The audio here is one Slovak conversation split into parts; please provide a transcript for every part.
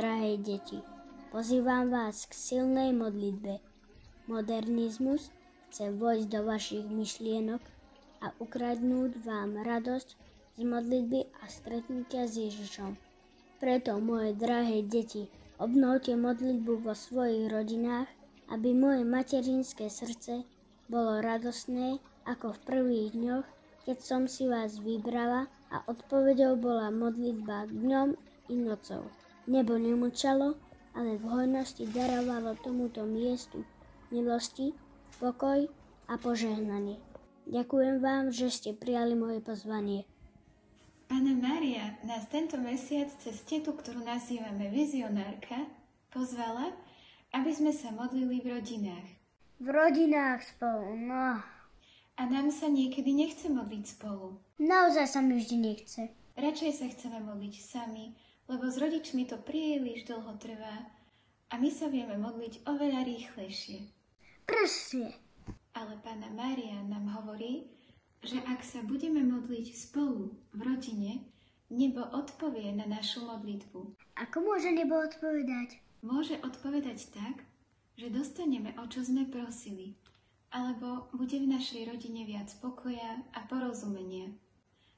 drahé deti, pozývam vás k silnej modlitbe. Modernizmus chce vojsť do vašich myšlienok a ukradnúť vám radosť z modlitby a stretnutia s Ježišom. Preto, moje drahé deti, obnovte modlitbu vo svojich rodinách, aby moje materinské srdce bolo radosné ako v prvých dňoch, keď som si vás vybrala a odpoveďou bola modlitba dňom i nocou. Nebo nemlčalo, ale v hojnosti darovalo tomuto miestu milosti, pokoj a požehnanie. Ďakujem vám, že ste prijali moje pozvanie. Panna Mária nás tento mesiac cez tetu, ktorú nazývame vizionárka, pozvala, aby sme sa modlili v rodinách. V rodinách spolu, no. A nám sa niekedy nechce modliť spolu. Naozaj sa mi vždy nechce. Radšej sa chceme modliť sami, lebo s rodičmi to príliš dlho trvá a my sa vieme modliť oveľa rýchlejšie. Presne. Ale Panna Mária nám hovorí, že ak sa budeme modliť spolu v rodine, nebo odpovie na našu modlitbu. Ako môže nebo odpovedať? Môže odpovedať tak, že dostaneme, o čo sme prosili, alebo bude v našej rodine viac pokoja a porozumenia,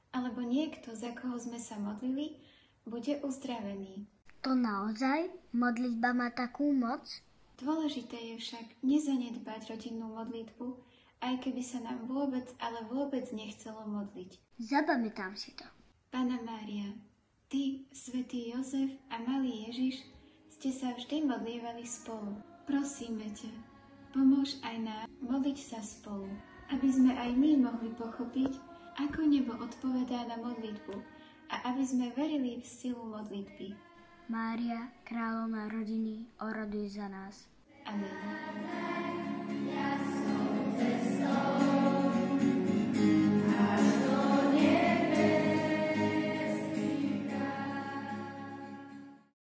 alebo niekto, za koho sme sa modlili, bude uzdravený. To naozaj? Modlitba má takú moc? Dôležité je však nezanedbať rodinnú modlitbu, aj keby sa nám vôbec, ale vôbec nechcelo modliť. Zapamätám si to. Panna Mária, ty, svätý Jozef a malý Ježiš ste sa vždy modlievali spolu. Prosíme ťa, pomôž aj nám modliť sa spolu, aby sme aj my mohli pochopiť, ako nebo odpovedá na modlitbu a aby sme verili v silu modlitby. Mária, kráľovná rodiny, oroduj za nás. Amen.